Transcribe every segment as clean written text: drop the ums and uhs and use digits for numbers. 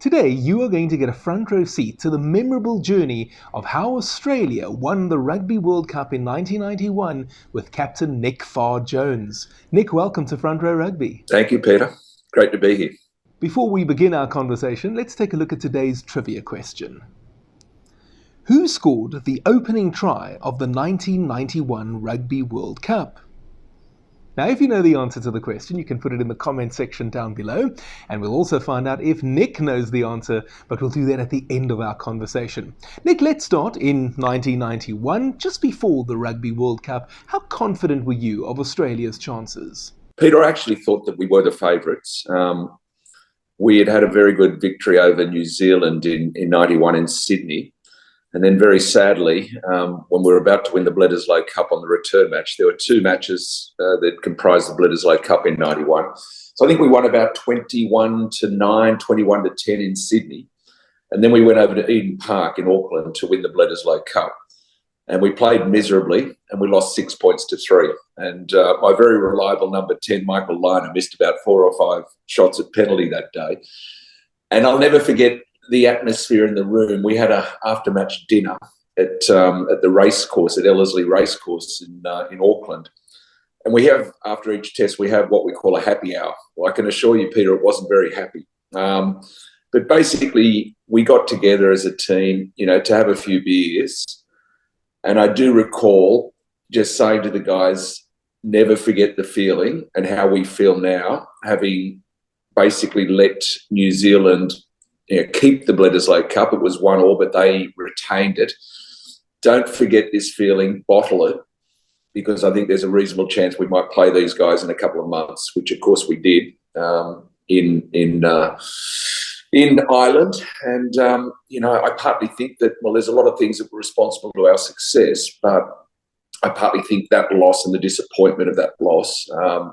Today, you are going to get a front row seat to the memorable journey of how Australia won the Rugby World Cup in 1991 with Captain Nick Farr-Jones. Nick, welcome to Front Row Rugby. Thank you, Peter. Great to be here. Before we begin our conversation, let's take a look at today's trivia question. Who scored the opening try of the 1991 Rugby World Cup? Now, if you know the answer to the question, you can put it in the comment section down below, and we'll also find out if Nick knows the answer, but we'll do that at the end of our conversation. Nick, let's start in 1991, just before the Rugby World Cup. How confident were you of Australia's chances? Peter, I actually thought that we were the favourites. We had a very good victory over New Zealand in 91 in Sydney. And then very sadly, when we were about to win the Bledisloe Cup on the return match, there were two matches that comprised the Bledisloe Cup in 91. So I think we won about 21-9, 21-10 in Sydney. And then we went over to Eden Park in Auckland to win the Bledisloe Cup. And we played miserably and we lost 6 points to 3. And my very reliable number 10, Michael Liner, missed about 4 or 5 shots at penalty that day. And I'll never forget the atmosphere in the room. We had a after-match dinner at the racecourse, at Ellerslie Racecourse in Auckland. And we have, after each test, we have what we call a happy hour. Well, I can assure you, Peter, it wasn't very happy. But basically, we got together as a team, to have a few beers. And I do recall just saying to the guys, never forget the feeling and how we feel now, having basically let New Zealand keep the Bledisloe Cup. It was 1-1, but they retained it. Don't forget this feeling, bottle it, because I think there's a reasonable chance we might play these guys in a couple of months, which of course we did in Ireland. And, I partly think that, there's a lot of things that were responsible to our success, but I partly think that loss and the disappointment of that loss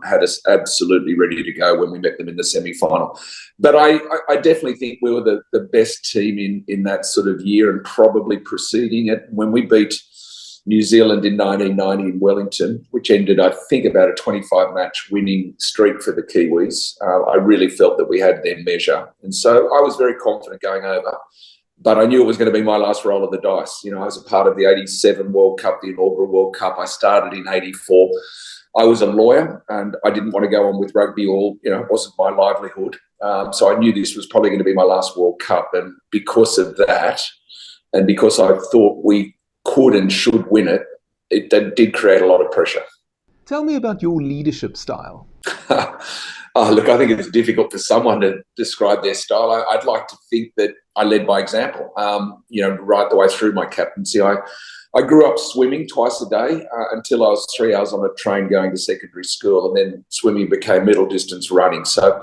had us absolutely ready to go when we met them in the semi-final. But I definitely think we were the best team in that sort of year and probably preceding it. When we beat New Zealand in 1990 in Wellington, which ended, I think, about a 25-match winning streak for the Kiwis, I really felt that we had their measure. And so I was very confident going over. But I knew it was going to be my last roll of the dice. I was a part of the 87 World Cup, the inaugural World Cup. I started in 84. I was a lawyer and I didn't want to go on with rugby or, it wasn't my livelihood. So I knew this was probably going to be my last World Cup. And because of that, and because I thought we could and should win it, it did create a lot of pressure. Tell me about your leadership style. Look, I think it's difficult for someone to describe their style. I'd like to think that I led by example, right the way through my captaincy. I grew up swimming twice a day until I was 3 hours on a train going to secondary school, and then swimming became middle distance running. So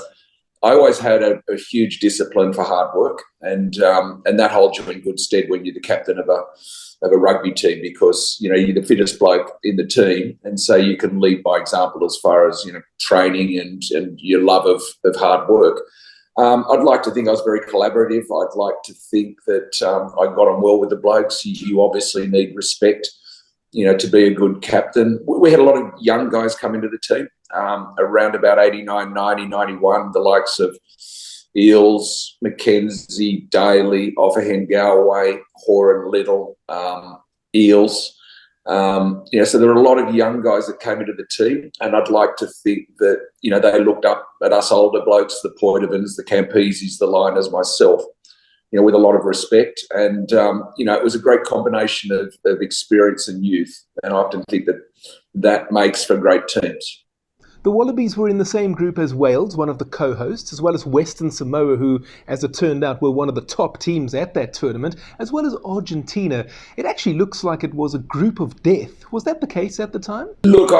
I always had a huge discipline for hard work, and that holds you in good stead when you're the captain of a rugby team, because you're the fittest bloke in the team, and so you can lead by example as far as training and your love of hard work. I'd like to think I was very collaborative. I'd like to think that I got on well with the blokes. You obviously need respect, to be a good captain. We had a lot of young guys come into the team around about 89, 90, 91, the likes of Eels, McKenzie, Daly, Offahen, Galway, Horan, Little, Eels. So there were a lot of young guys that came into the team, and I'd like to think that, they looked up at us older blokes, the Poitevins, the Campeses, the Liners, myself, with a lot of respect. And, it was a great combination of experience and youth. And I often think that makes for great teams. The Wallabies were in the same group as Wales, one of the co-hosts, as well as Western Samoa, who, as it turned out, were one of the top teams at that tournament, as well as Argentina. It actually looks like it was a group of death. Was that the case at the time? Look,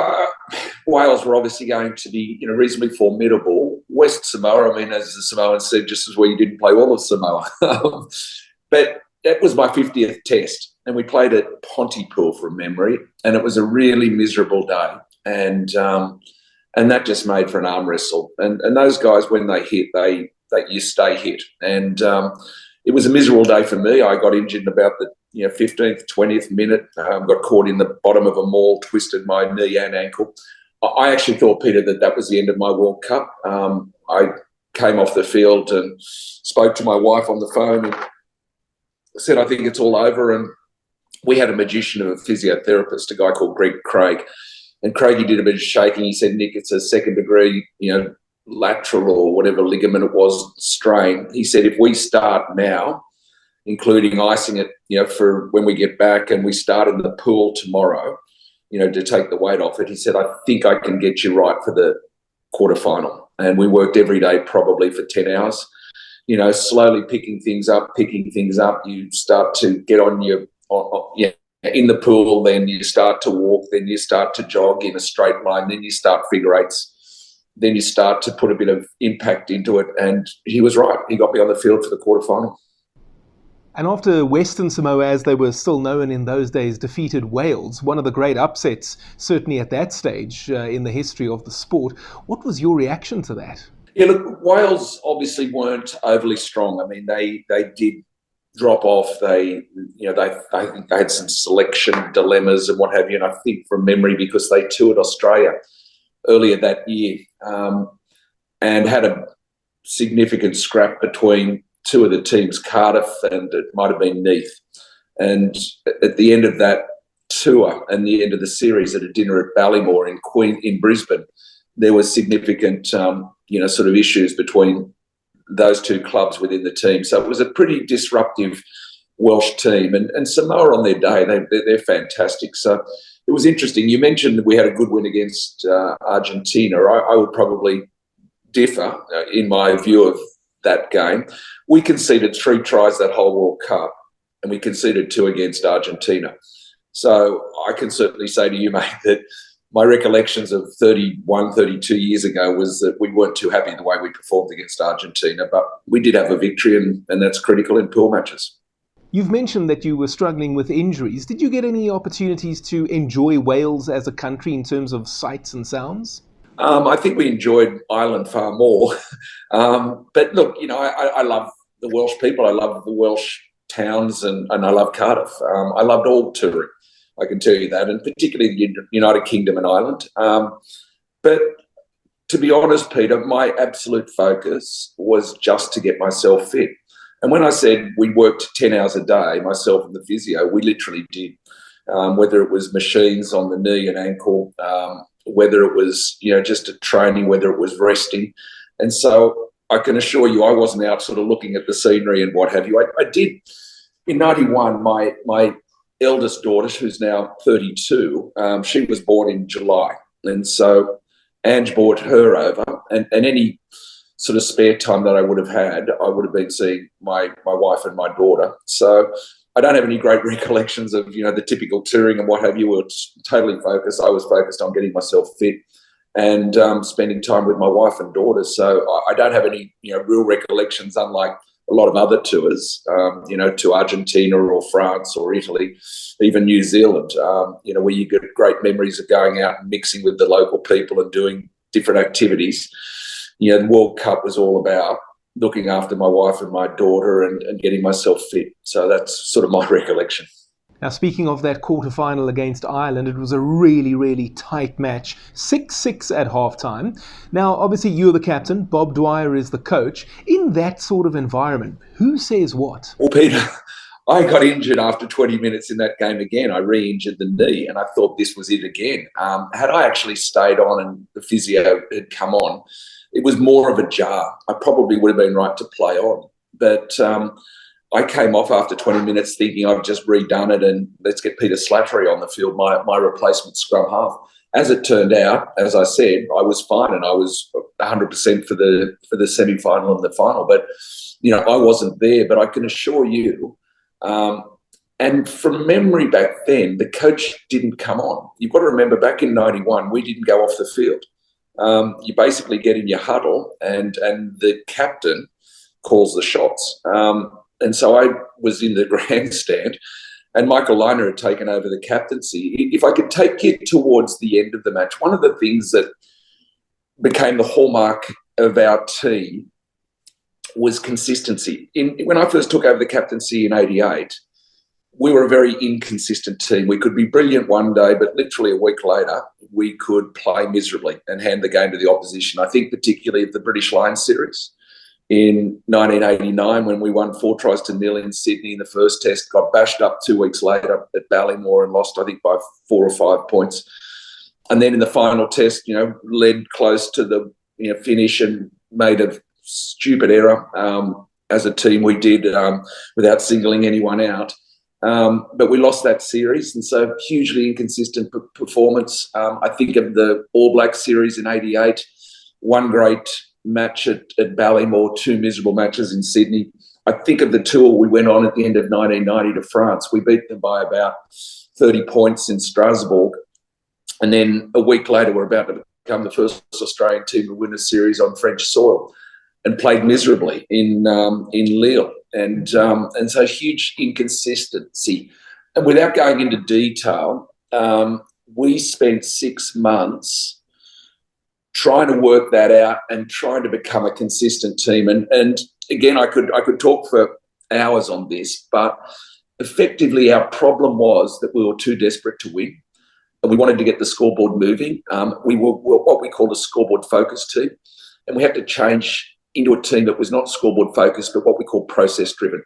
Wales were obviously going to be reasonably formidable. West Samoa, as the Samoans said, just as well you didn't play all of Samoa. But that was my 50th test, and we played at Pontypool from memory, and it was a really miserable day. And that just made for an arm wrestle. And those guys, when they hit, you stay hit. And it was a miserable day for me. I got injured in about the 15th, 20th minute. Got caught in the bottom of a maul, twisted my knee and ankle. I actually thought, Peter, that was the end of my World Cup. I came off the field and spoke to my wife on the phone and said, I think it's all over. And we had a magician of a physiotherapist, a guy called Greg Craig. And Craigie did a bit of shaking. He said, Nick, it's a second degree, lateral or whatever ligament it was, strain. He said, if we start now, including icing it, for when we get back and we start in the pool tomorrow, to take the weight off it, he said, I think I can get you right for the quarterfinal. And we worked every day probably for 10 hours, slowly picking things up. You start to get on in the pool, then you start to walk, then you start to jog in a straight line, then you start figure eights, then you start to put a bit of impact into it. And he was right. He got me on the field for the quarterfinal. And after Western Samoa, as they were still known in those days, defeated Wales, one of the great upsets, certainly at that stage in the history of the sport, what was your reaction to that? Yeah, look, Wales obviously weren't overly strong. I mean, they did drop off. I think they had some selection dilemmas and what have you. And I think from memory, because they toured Australia earlier that year and had a significant scrap between two of the teams, Cardiff and it might have been Neath. And at the end of that tour and the end of the series at a dinner at Ballymore in Brisbane, there was significant, sort of issues between those two clubs within the team. So it was a pretty disruptive Welsh team. And Samoa on their day, they're fantastic. So it was interesting. You mentioned that we had a good win against Argentina. I would probably differ in my view of that game. We conceded 3 tries that whole World Cup, and we conceded 2 against Argentina. So I can certainly say to you, mate, that my recollections of 31, 32 years ago was that we weren't too happy the way we performed against Argentina, but we did have a victory, and that's critical in pool matches. You've mentioned that you were struggling with injuries. Did you get any opportunities to enjoy Wales as a country in terms of sights and sounds? I think we enjoyed Ireland far more. But look, I love the Welsh people. I love the Welsh towns and I love Cardiff. I loved all touring, I can tell you that, and particularly the United Kingdom and Ireland. But to be honest, Peter, my absolute focus was just to get myself fit. And when I said we worked 10 hours a day, myself and the physio, we literally did, whether it was machines on the knee and ankle, whether it was, just a training, whether it was resting. And so I can assure you I wasn't out sort of looking at the scenery and what have you. I did, in 91, my eldest daughter, who's now 32, she was born in July. And so Ange brought her over and any sort of spare time that I would have had, I would have been seeing my wife and my daughter. So I don't have any great recollections of, the typical touring and what have you. We were totally focused. I was focused on getting myself fit and spending time with my wife and daughter. So I don't have any, real recollections, unlike a lot of other tours, to Argentina or France or Italy, even New Zealand, where you get great memories of going out and mixing with the local people and doing different activities. The World Cup was all about looking after my wife and my daughter and getting myself fit. So that's sort of my recollection. Now, speaking of that quarterfinal against Ireland, it was a really, really tight match, 6-6 at halftime. Now, obviously, you're the captain, Bob Dwyer is the coach. In that sort of environment, who says what? Well, Peter, I got injured after 20 minutes in that game again. I re-injured the knee and I thought this was it again. Had I actually stayed on and the physio had come on, it was more of a jar. I probably would have been right to play on. But I came off after 20 minutes thinking I've just redone it and let's get Peter Slattery on the field, my replacement scrum half. As it turned out, as I said, I was fine and I was 100% for the semi-final and the final. But, I wasn't there. But I can assure you, and from memory back then, the coach didn't come on. You've got to remember back in 91, we didn't go off the field. You basically get in your huddle and the captain calls the shots. And so I was in the grandstand and Michael Liner had taken over the captaincy. If I could take you towards the end of the match, one of the things that became the hallmark of our team was consistency. When I first took over the captaincy in 88, we were a very inconsistent team. We could be brilliant one day, but literally a week later, we could play miserably and hand the game to the opposition. I think particularly of the British Lions series. in 1989 when we won 4-0 in Sydney in the first test, got bashed up 2 weeks later at Ballymore and lost, I think, by 4 or 5 points. And then in the final test, led close to the finish and made a stupid error. As a team, we did without singling anyone out. But we lost that series, and so hugely inconsistent performance. I think of the All Black series in '88, one great match at Ballymore, 2 miserable matches in Sydney. I think of the tour we went on at the end of 1990 to France. We beat them by about 30 points in Strasbourg. And then a week later, we're about to become the first Australian team to win a series on French soil, and played miserably in Lille. And so huge inconsistency. And without going into detail, we spent 6 months trying to work that out and trying to become a consistent team. And again, I could talk for hours on this, but effectively our problem was that we were too desperate to win. And we wanted to get the scoreboard moving. We were what we called a scoreboard focused team. And we had to change into a team that was not scoreboard focused, but what we call process driven.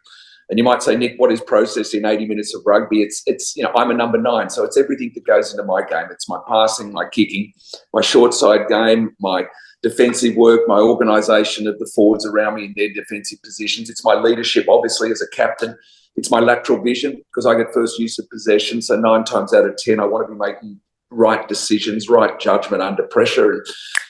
And you might say, Nick, what is process in 80 minutes of rugby? It's I'm a number 9, so it's everything that goes into my game. It's my passing, my kicking, my short side game, my defensive work, my organisation of the forwards around me in their defensive positions. It's my leadership, obviously, as a captain. It's my lateral vision, because I get first use of possession. So 9 times out of 10, I want to be making right decisions, right judgment under pressure, and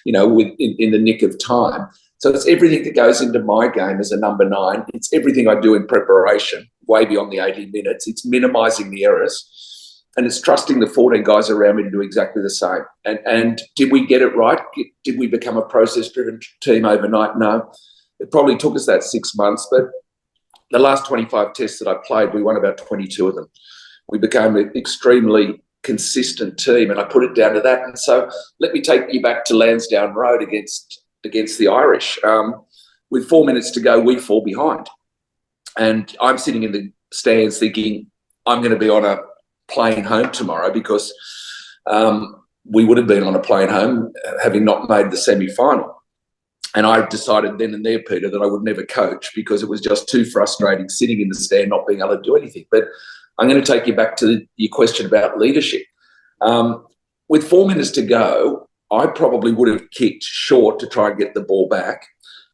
in the nick of time. So it's everything that goes into my game as a number 9. It's everything I do in preparation, way beyond the 80 minutes. It's minimising the errors, and it's trusting the 14 guys around me to do exactly the same. And did we get it right? Did we become a process-driven team overnight? No. It probably took us that 6 months, but the last 25 tests that I played, we won about 22 of them. We became an extremely consistent team, and I put it down to that. And so let me take you back to Lansdowne Road against the Irish. With 4 minutes to go, we fall behind. And I'm sitting in the stands thinking, I'm going to be on a plane home tomorrow, because we would have been on a plane home having not made the semi-final. And I decided then and there, Peter, that I would never coach, because it was just too frustrating sitting in the stand not being able to do anything. But I'm going to take you back to your question about leadership. With 4 minutes to go, I probably would have kicked short to try and get the ball back.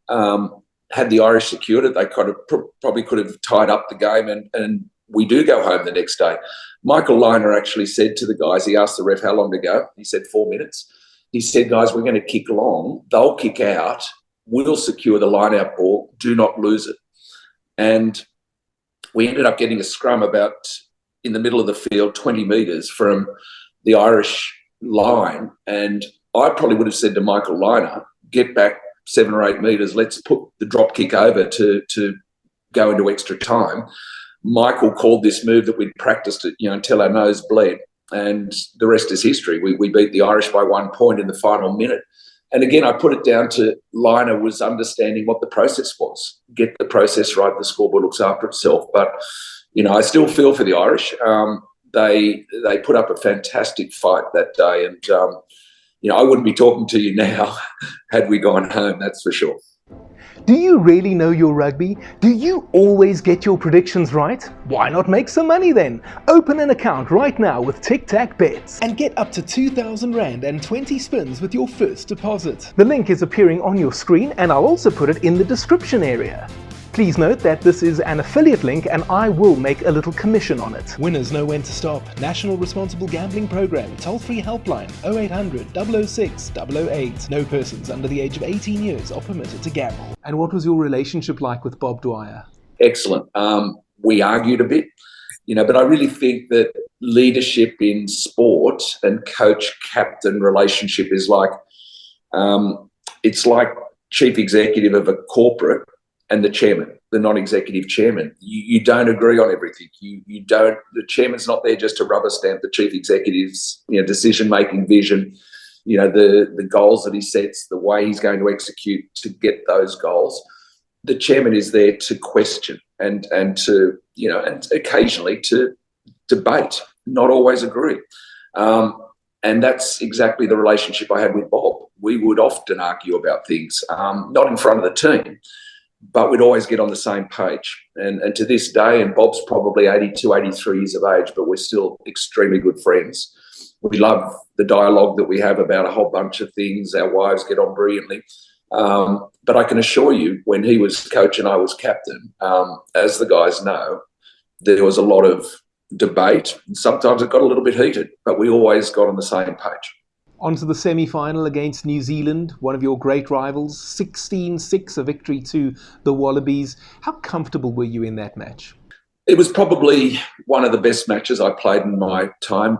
Had the Irish secured it, they probably could have tied up the game, and we do go home the next day. Michael Liner actually said to the guys, he asked the ref how long to go. He said 4 minutes. He said, guys, we're going to kick long. They'll kick out. We'll secure the line-out ball. Do not lose it. And we ended up getting a scrum about in the middle of the field, 20 metres from the Irish line. And I probably would have said to Michael Liner, get back 7 or 8 metres. Let's put the drop kick over to go into extra time. Michael called this move that we'd practiced it, until our nose bled. And the rest is history. We beat the Irish by 1 point in the final minute. And again, I put it down to Liner was understanding what the process was. Get the process right, the scoreboard looks after itself. But, I still feel for the Irish. They put up a fantastic fight that day. And, I wouldn't be talking to you now had we gone home, that's for sure. Do you really know your rugby? Do you always get your predictions right? Why not make some money then? Open an account right now with Tic Tac Bets and get up to 2,000 Rand and 20 spins with your first deposit. The link is appearing on your screen, and I'll also put it in the description area. Please note that this is an affiliate link and I will make a little commission on it. Winners know when to stop. National Responsible Gambling Program. Toll-free helpline 0800 006 008. No persons under the age of 18 years are permitted to gamble. And what was your relationship like with Bob Dwyer? Excellent. We argued a bit, but I really think that leadership in sport and coach-captain relationship is like, it's like chief executive of a corporate and the chairman, the non-executive chairman. You don't agree on everything. You don't. The chairman's not there just to rubber stamp the chief executive's decision-making vision, the goals that he sets, the way he's going to execute to get those goals. The chairman is there to question and to and occasionally to debate, not always agree. And that's exactly the relationship I had with Bob. We would often argue about things, not in front of the team, but we'd always get on the same page. And to this day, and Bob's probably 82, 83 years of age, but we're still extremely good friends. We love the dialogue that we have about a whole bunch of things. Our wives get on brilliantly. But I can assure you, when he was coach and I was captain, as the guys know, there was a lot of debate. And sometimes it got a little bit heated, but we always got on the same page. On to the semi-final against New Zealand, one of your great rivals, 16-6, a victory to the Wallabies. How comfortable were you in that match? It was probably one of the best matches I played in my time.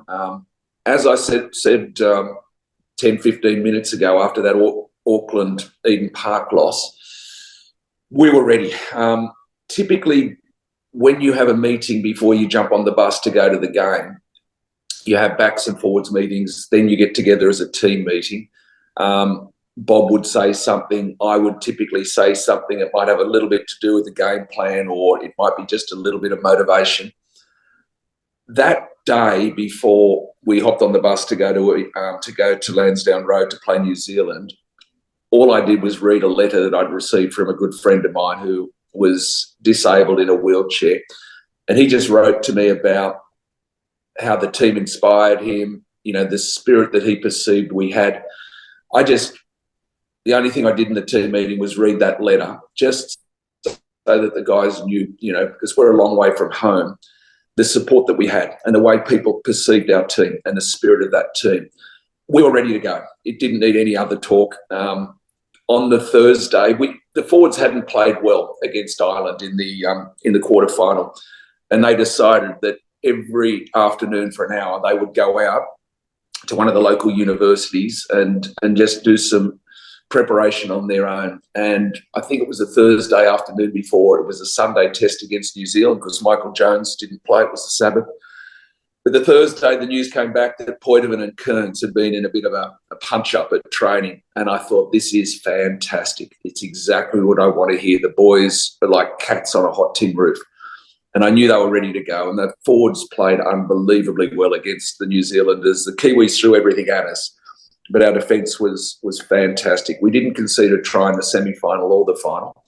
As I said 10, 15 minutes ago after that Auckland Eden Park loss, we were ready. Typically, when you have a meeting before you jump on the bus to go to the game, you have backs and forwards meetings, then you get together as a team meeting. Bob would say something, I would typically say something. It might have a little bit to do with the game plan, or it might be just a little bit of motivation. That day before we hopped on the bus to go to Lansdowne Road to play New Zealand, all I did was read a letter that I'd received from a good friend of mine who was disabled in a wheelchair. And he just wrote to me about how the team inspired him, the spirit that he perceived we had. The only thing I did in the team meeting was read that letter, just so that the guys knew, because we're a long way from home, the support that we had and the way people perceived our team and the spirit of that team. We were ready to go. It didn't need any other talk. On the Thursday, the forwards hadn't played well against Ireland in the quarterfinal, and they decided that every afternoon for an hour they would go out to one of the local universities and just do some preparation on their own. And I think it was a Thursday afternoon before. It was a Sunday test against New Zealand because Michael Jones didn't play. It was the Sabbath. But the Thursday, the news came back that Poitevin and Kearns had been in a bit of a punch-up at training. And I thought, this is fantastic. It's exactly what I want to hear. The boys are like cats on a hot tin roof. And I knew they were ready to go. And the forwards played unbelievably well against the New Zealanders. The Kiwis threw everything at us, but our defence was fantastic. We didn't concede a try in the semi-final or the final,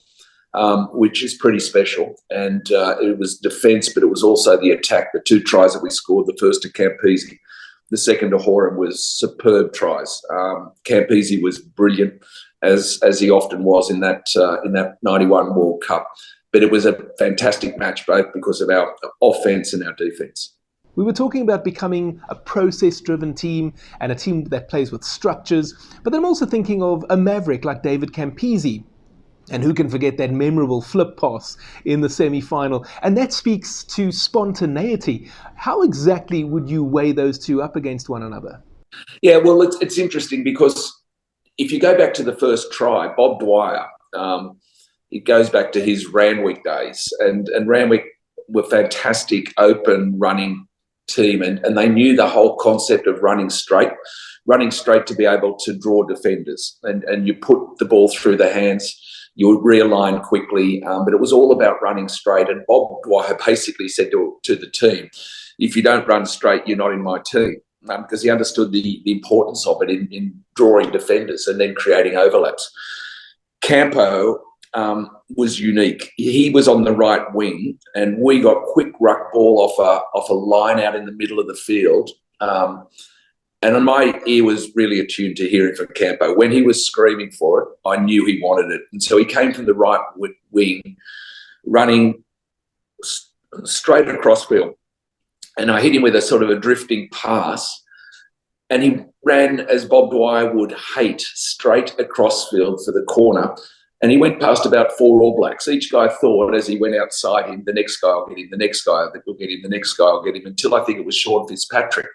which is pretty special. And it was defence, but it was also the attack. The two tries that we scored, the first to Captaincy, the second to Horan, was superb tries. Captaincy was brilliant, as he often was in that 91 World Cup. But it was a fantastic match, both because of our offence and our defence. We were talking about becoming a process-driven team and a team that plays with structures, but then I'm also thinking of a maverick like David Campese. And who can forget that memorable flip pass in the semi-final? And that speaks to spontaneity. How exactly would you weigh those two up against one another? Yeah, well, it's interesting because if you go back to the first try, Bob Dwyer, it goes back to his Randwick days. And Randwick were fantastic, open, running team. And they knew the whole concept of running straight to be able to draw defenders. And you put the ball through the hands, you would realign quickly. But it was all about running straight. And Bob Dwyer basically said to the team, if you don't run straight, you're not in my team. Because he understood the importance of it in drawing defenders and then creating overlaps. Campo was unique. He was on the right wing, and we got quick ruck ball off a line out in the middle of the field. And my ear was really attuned to hearing from Campo. When he was screaming for it, I knew he wanted it. And so he came from the right wing, running straight across field. And I hit him with a sort of a drifting pass. And he ran, as Bob Dwyer would hate, straight across field for the corner. And he went past about 4 All Blacks. Each guy thought, as he went outside him, the next guy will get him, the next guy will get him, the next guy will get him, until I think it was Sean Fitzpatrick,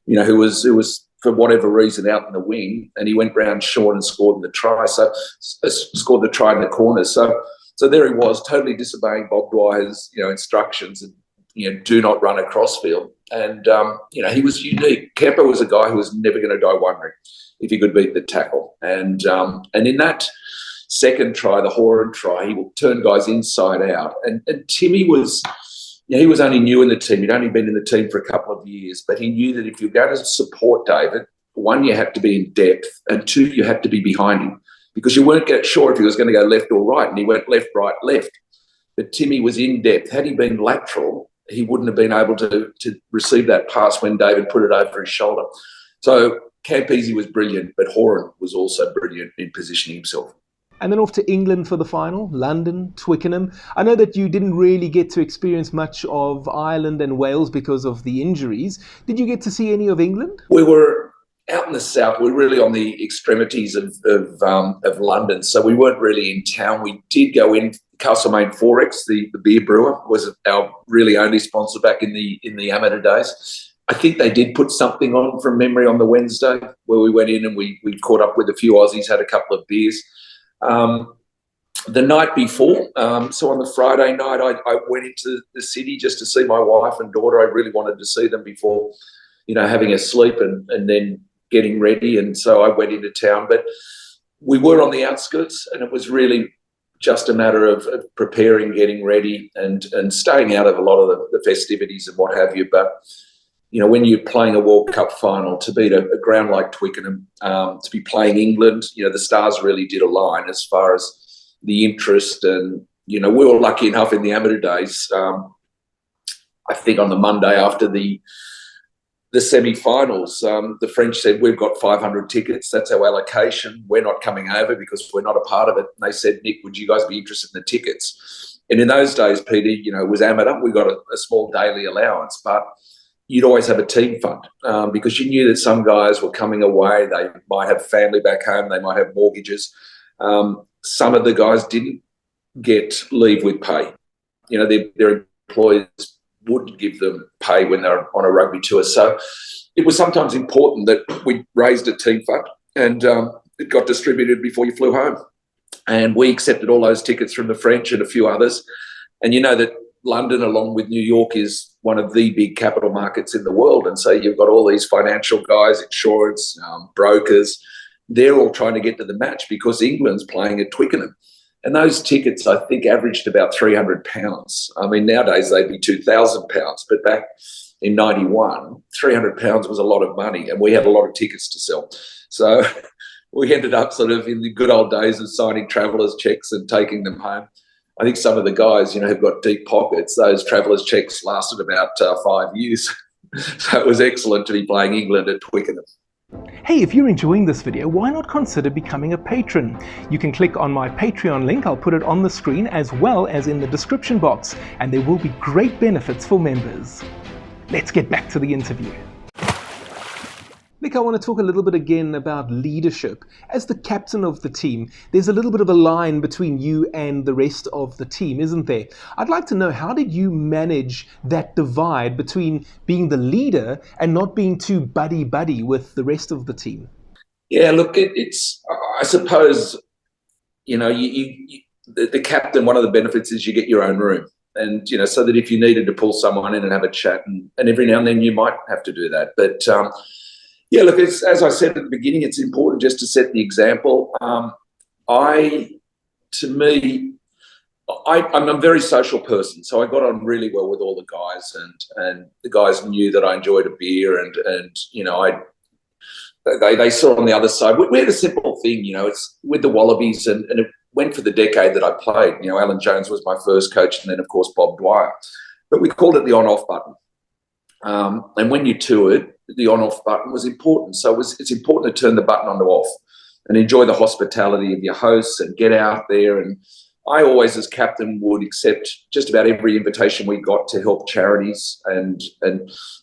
who was for whatever reason out in the wing, and he went round Sean and scored the try. So scored the try in the corner. So there he was, totally disobeying Bob Dwyer's instructions, and do not run across field. And he was unique. Campo was a guy who was never going to die wondering if he could beat the tackle. And in that second try, the Horan try, he would turn guys inside out. And Timmy was, he was only new in the team. He'd only been in the team for a couple of years, but he knew that if you're going to support David, one, you had to be in depth, and two, you had to be behind him, because you weren't sure if he was going to go left or right, and he went left, right, left. But Timmy was in depth. Had he been lateral, he wouldn't have been able to receive that pass when David put it over his shoulder. So Campese was brilliant, but Horan was also brilliant in positioning himself. And then off to England for the final, London, Twickenham. I know that you didn't really get to experience much of Ireland and Wales because of the injuries. Did you get to see any of England? We were out in the south. We were really on the extremities of London, so we weren't really in town. We did go in. Castlemaine Forex, the beer brewer, was our really only sponsor back in the amateur days. I think they did put something on from memory on the Wednesday where we went in and we caught up with a few Aussies, had a couple of beers. The night before, so on the Friday night, I went into the city just to see my wife and daughter. I really wanted to see them before, having a sleep and then getting ready. And so I went into town. But we were on the outskirts, and it was really just a matter of preparing, getting ready, and staying out of a lot of the festivities and what have you. But, when you're playing a World Cup final, to beat a ground like Twickenham, to be playing England, the stars really did align as far as the interest. And, we were lucky enough in the amateur days. I think on the Monday after the semi-finals, the French said, we've got 500 tickets. That's our allocation. We're not coming over because we're not a part of it. And they said, Nick, would you guys be interested in the tickets? And in those days, Peter, it was amateur. We got a small daily allowance, but you'd always have a team fund because you knew that some guys were coming away. They might have family back home. They might have mortgages. Some of the guys didn't get leave with pay. Their employers wouldn't give them pay when they're on a rugby tour. So it was sometimes important that we raised a team fund and it got distributed before you flew home. And we accepted all those tickets from the French and a few others. And that London, along with New York, is one of the big capital markets in the world. And so you've got all these financial guys, insurance, brokers. They're all trying to get to the match because England's playing at Twickenham. And those tickets, I think, averaged about £300. I mean, nowadays they'd be £2,000. But back in 91, £300 was a lot of money, and we had a lot of tickets to sell. So we ended up sort of in the good old days of signing travellers' cheques and taking them home. I think some of the guys, who've got deep pockets, those travellers' cheques lasted about 5 years. So it was excellent to be playing England at Twickenham. Hey, if you're enjoying this video, why not consider becoming a patron? You can click on my Patreon link. I'll put it on the screen as well as in the description box, and there will be great benefits for members. Let's get back to the interview. Nick, I want to talk a little bit again about leadership. As the captain of the team, there's a little bit of a line between you and the rest of the team, isn't there? I'd like to know, how did you manage that divide between being the leader and not being too buddy-buddy with the rest of the team? Yeah, look, it's I suppose, the captain, one of the benefits is you get your own room. And, so that if you needed to pull someone in and have a chat, and every now and then you might have to do that. But, yeah, look, as I said at the beginning, it's important just to set the example. I'm a very social person, so I got on really well with all the guys, and the guys knew that I enjoyed a beer, and they saw on the other side. We had a simple thing, it's with the Wallabies, and it went for the decade that I played. Alan Jones was my first coach, and then, of course, Bob Dwyer. But we called it the on-off button. And when you toured, the on-off button was important. So it's important to turn the button on to off and enjoy the hospitality of your hosts and get out there. And I always, as captain, would accept just about every invitation we got to help charities and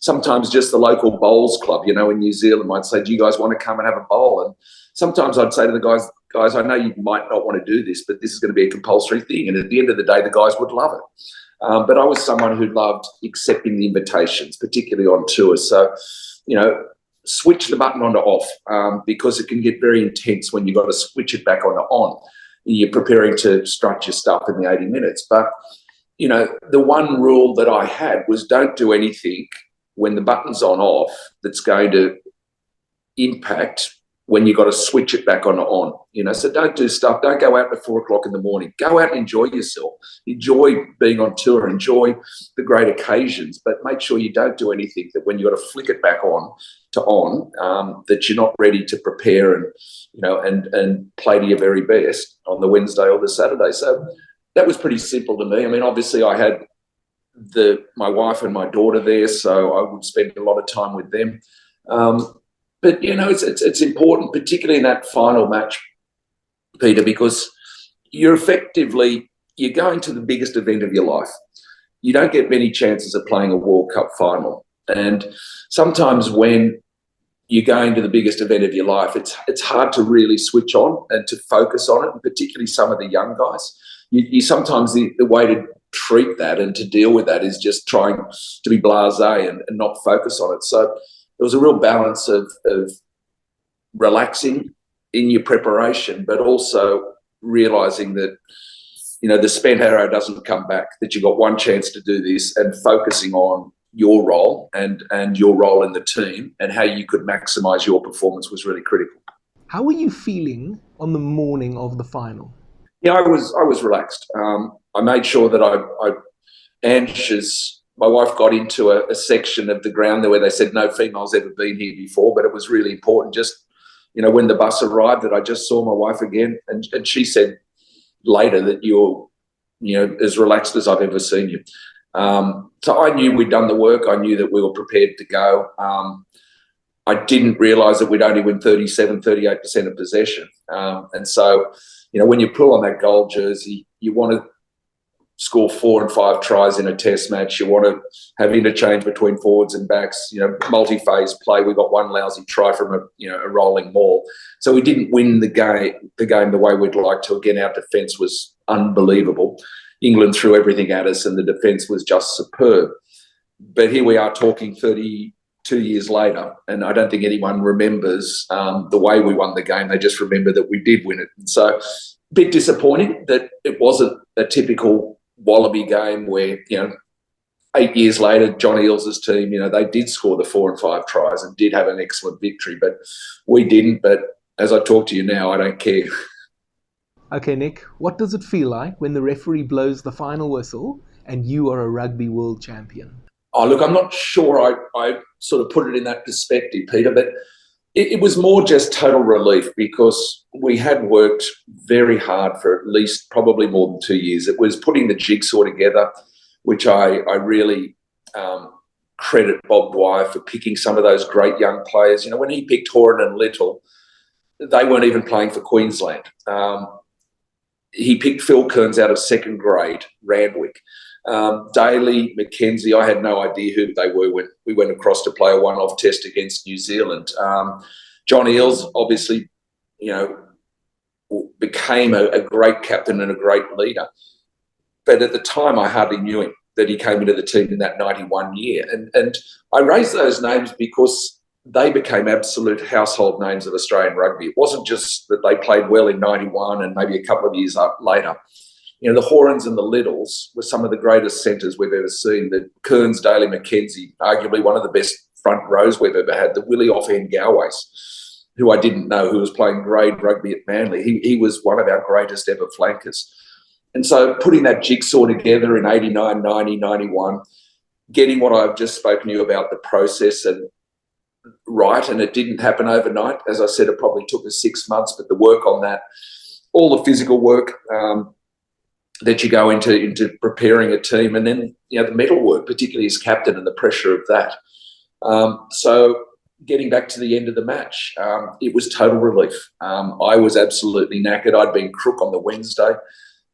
sometimes just the local bowls club, in New Zealand. I'd say, do you guys want to come and have a bowl? And sometimes I'd say to the guys, I know you might not want to do this, but this is going to be a compulsory thing. And at the end of the day, the guys would love it. But I was someone who loved accepting the invitations, particularly on tours. So, switch the button on to off because it can get very intense when you've got to switch it back on to on. You're preparing to strut your stuff in the 80 minutes. But, the one rule that I had was don't do anything when the button's on off that's going to impact when you got to switch it back on. So don't do stuff. Don't go out at 4 o'clock in the morning. Go out and enjoy yourself. Enjoy being on tour. Enjoy the great occasions, but make sure you don't do anything that when you got to flick it back that you're not ready to prepare and play to your very best on the Wednesday or the Saturday. So that was pretty simple to me. I mean, obviously I had my wife and my daughter there, so I would spend a lot of time with them. But it's important, particularly in that final match, Peter, because you're going to the biggest event of your life. You don't get many chances of playing a World Cup final, and sometimes when you're going to the biggest event of your life, it's hard to really switch on and to focus on it, and particularly some of the young guys. You sometimes the way to treat that and to deal with that is just trying to be blasé and not focus on it. So there was a real balance of relaxing in your preparation, but also realising that, the spent arrow doesn't come back, that you've got one chance to do this, and focusing on your role and your role in the team and how you could maximise your performance was really critical. How were you feeling on the morning of the final? Yeah, I was relaxed. I made sure that my wife got into a section of the ground there where they said no females ever been here before, but it was really important. Just, when the bus arrived, that I just saw my wife again, and she said later that you're, as relaxed as I've ever seen you. So I knew we'd done the work. I knew that we were prepared to go. I didn't realise that we'd only win 38% of possession. And so, when you pull on that gold jersey, you want to score 4 and 5 tries in a test match. You want to have interchange between forwards and backs, multi-phase play. We got one lousy try from a rolling ball. So we didn't win the game the way we'd like to. Again, our defence was unbelievable. England threw everything at us and the defence was just superb. But here we are talking 32 years later, and I don't think anyone remembers the way we won the game. They just remember that we did win it. And so a bit disappointing that it wasn't a typical Wallaby game where, 8 years later, John Eales' team, they did score the 4 and 5 tries and did have an excellent victory, but we didn't. But as I talk to you now, I don't care. Okay, Nick, what does it feel like when the referee blows the final whistle and you are a Rugby World Champion? Oh, look, I'm not sure I sort of put it in that perspective, Peter, but it was more just total relief because we had worked very hard for at least probably more than 2 years. It was putting the jigsaw together, which I really credit Bob Dwyer for picking some of those great young players. When he picked Horan and Little, they weren't even playing for Queensland. He picked Phil Kearns out of second grade, Randwick. Daly, McKenzie, I had no idea who they were when we went across to play a one-off test against New Zealand. John Eales, obviously, became a great captain and a great leader. But at the time, I hardly knew him, that he came into the team in that 91 year. And I raised those names because they became absolute household names of Australian rugby. It wasn't just that they played well in 91 and maybe a couple of years later. The Horans and the Littles were some of the greatest centres we've ever seen. The Kearns, Daly, McKenzie, arguably one of the best front rows we've ever had. The Willie Offhand Galways, who I didn't know, who was playing grade rugby at Manly. He was one of our greatest ever flankers. And so putting that jigsaw together in 89, 90, 91, getting what I've just spoken to you about, the process and right, and it didn't happen overnight. As I said, it probably took us 6 months, but the work on that, all the physical work, that you go into preparing a team, and then the mental work, particularly as captain, and the pressure of that. So getting back to the end of the match, it was total relief. I was absolutely knackered. I'd been crook on the Wednesday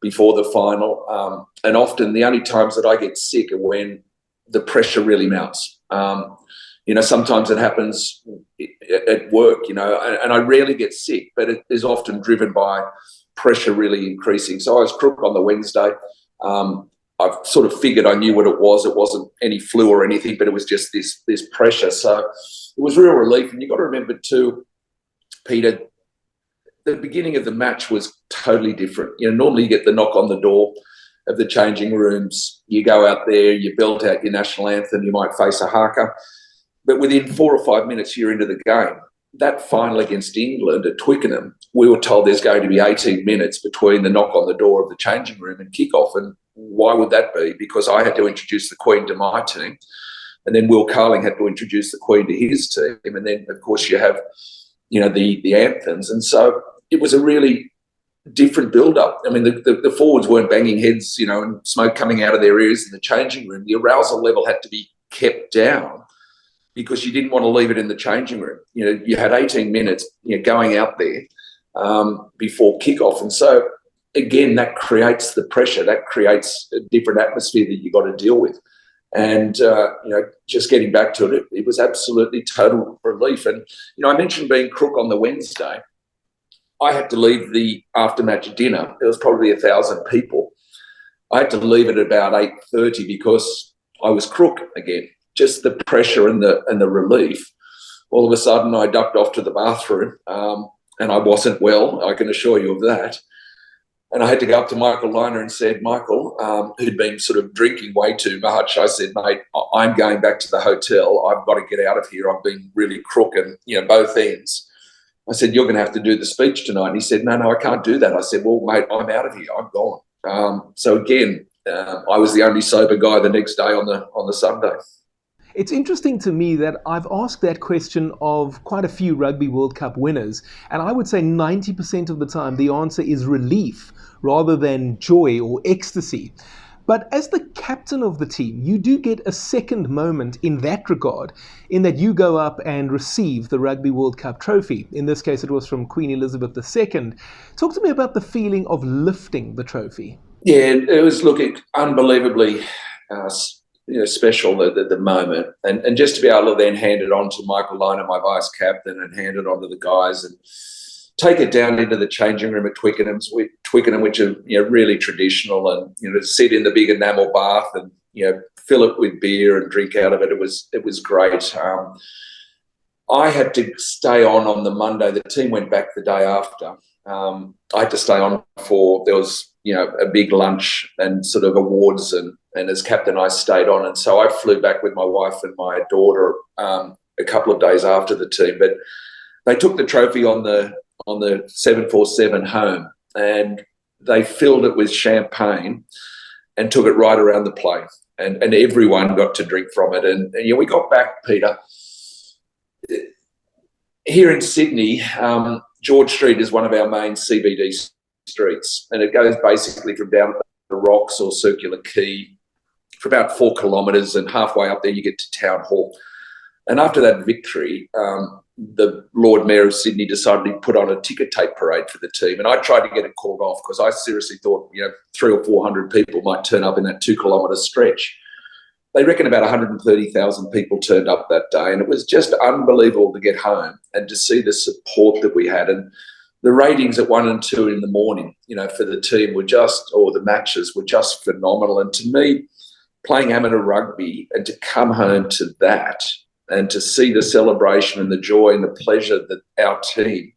before the final, and often the only times that I get sick are when the pressure really mounts. Sometimes it happens at work, and I rarely get sick, but it is often driven by pressure really increasing. So I was crook on the Wednesday. I've sort of figured I knew what it was. It wasn't any flu or anything, but it was just this pressure. So it was real relief. And you've got to remember too, Peter, the beginning of the match was totally different. Normally you get the knock on the door of the changing rooms. You go out there, you belt out your national anthem, you might face a haka. But within 4 or 5 minutes, you're into the game. that final against England at Twickenham, we were told there's going to be 18 minutes between the knock on the door of the changing room and kick-off. And why would that be? Because I had to introduce the Queen to my team, and then Will Carling had to introduce the Queen to his team. And then, of course, you have, the anthems. And so it was a really different build-up. I mean, the forwards weren't banging heads, and smoke coming out of their ears in the changing room. The arousal level had to be kept down because you didn't want to leave it in the changing room. You had 18 minutes, going out there before kickoff. And so, again, that creates the pressure. That creates a different atmosphere that you've got to deal with. And, just getting back to it, it was absolutely total relief. And, I mentioned being crook on the Wednesday. I had to leave the after-match dinner. There was probably 1,000 people. I had to leave at about 8:30 because I was crook again. Just the pressure and the relief. All of a sudden, I ducked off to the bathroom, and I wasn't well. I can assure you of that. And I had to go up to Michael Liner and said, Michael, who'd been sort of drinking way too much, I said, mate, I'm going back to the hotel. I've got to get out of here. I've been really crook and, both ends. I said, you're going to have to do the speech tonight. And he said, no, I can't do that. I said, well, mate, I'm out of here. I'm gone. So again, I was the only sober guy the next day on the Sunday. It's interesting to me that I've asked that question of quite a few Rugby World Cup winners, and I would say 90% of the time the answer is relief rather than joy or ecstasy. But as the captain of the team, you do get a second moment in that regard, in that you go up and receive the Rugby World Cup trophy. In this case, it was from Queen Elizabeth II. Talk to me about the feeling of lifting the trophy. Yeah, it was, unbelievably special at the moment. And just to be able to then hand it on to Michael Liner, my vice captain, and hand it on to the guys and take it down into the changing room at Twickenham, which are really traditional, and to sit in the big enamel bath and fill it with beer and drink out of it. It was great. I had to stay on the Monday. The team went back the day after. I had to stay on there was a big lunch and sort of awards, and as captain I stayed on, and so I flew back with my wife and my daughter a couple of days after the team. But they took the trophy on the 747 home, and they filled it with champagne and took it right around the plane, and everyone got to drink from it. And we got back, Peter. Here in Sydney, George Street is one of our main CBD streets, and it goes basically from down the Rocks or Circular Quay for about 4 kilometres, and halfway up there you get to Town Hall. And after that victory, the Lord Mayor of Sydney decided to put on a ticker tape parade for the team, and I tried to get it called off because I seriously thought 300 or 400 people might turn up in that 2 kilometre stretch. They reckon about 130,000 people turned up that day, and it was just unbelievable to get home and to see the support that we had. And the ratings at 1 and 2 in the morning, for the team or the matches were just phenomenal. And to me, playing amateur rugby and to come home to that and to see the celebration and the joy and the pleasure that our team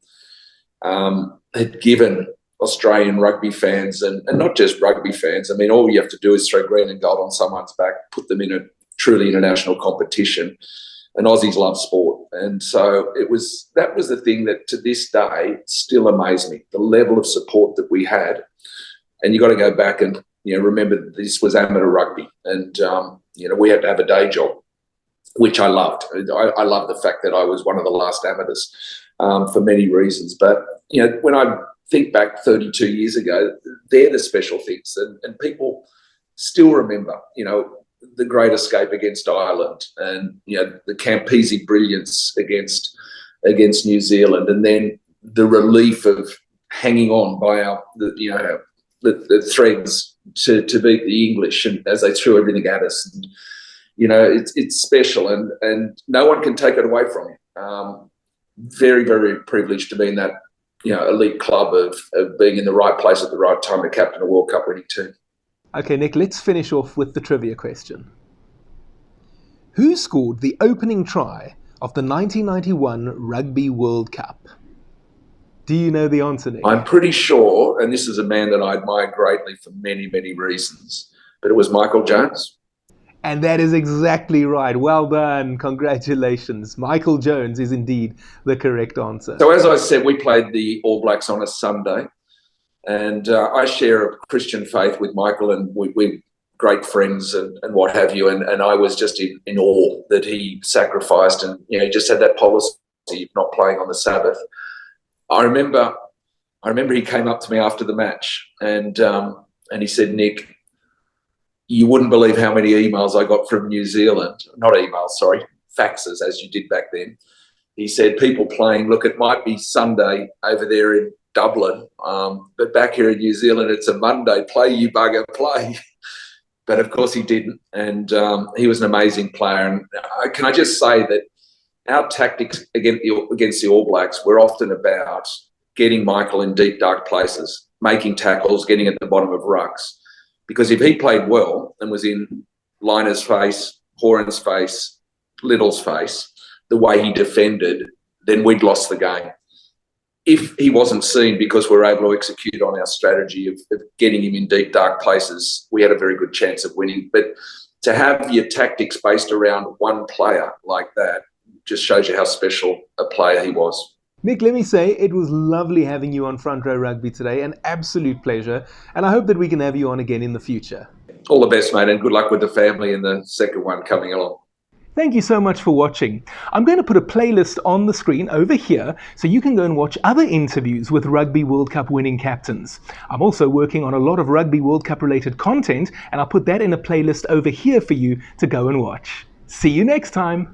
had given Australian rugby fans, and not just rugby fans. I mean, all you have to do is throw green and gold on someone's back, put them in a truly international competition, and Aussies love sport. And so that was the thing that to this day still amazed me, the level of support that we had. And you got to go back and remember that this was amateur rugby, and we had to have a day job, which I loved. I loved the fact that I was one of the last amateurs for many reasons. But when I think back 32 years ago, they're the special things, and people still remember the great escape against Ireland, and the Captaincy brilliance against New Zealand, and then the relief of hanging on by the threads to beat the English, and as they threw everything at us. And it's special, and no one can take it away from you. Very, very privileged to be in that elite club of being in the right place at the right time to captain a World Cup winning team. Okay, Nick, let's finish off with the trivia question. Who scored the opening try of the 1991 Rugby World Cup? Do you know the answer, Nick? I'm pretty sure, and this is a man that I admire greatly for many, many reasons, but it was Michael Jones. And that is exactly right. Well done. Congratulations. Michael Jones is indeed the correct answer. So as I said, we played the All Blacks on a Sunday, and I share a Christian faith with Michael, and we're great friends and what have you. And I was just in awe that he sacrificed and, he just had that policy of not playing on the Sabbath. I remember he came up to me after the match and he said, "Nick, you wouldn't believe how many emails I got from New Zealand." Not emails, sorry, faxes, as you did back then. He said, "People playing, look, it might be Sunday over there in Dublin, but back here in New Zealand, it's a Monday. Play, you bugger, play." But of course he didn't, and he was an amazing player. And can I just say that our tactics against the All Blacks were often about getting Michael in deep, dark places, making tackles, getting at the bottom of rucks. Because if he played well and was in Liner's face, Horan's face, Little's face, the way he defended, then we'd lost the game. If he wasn't seen because we were able to execute on our strategy of getting him in deep, dark places, we had a very good chance of winning. But to have your tactics based around one player like that just shows you how special a player he was. Nick, let me say it was lovely having you on Front Row Rugby today, an absolute pleasure, and I hope that we can have you on again in the future. All the best, mate, and good luck with the family in the second one coming along. Thank you so much for watching. I'm going to put a playlist on the screen over here so you can go and watch other interviews with Rugby World Cup winning captains. I'm also working on a lot of Rugby World Cup related content, and I'll put that in a playlist over here for you to go and watch. See you next time.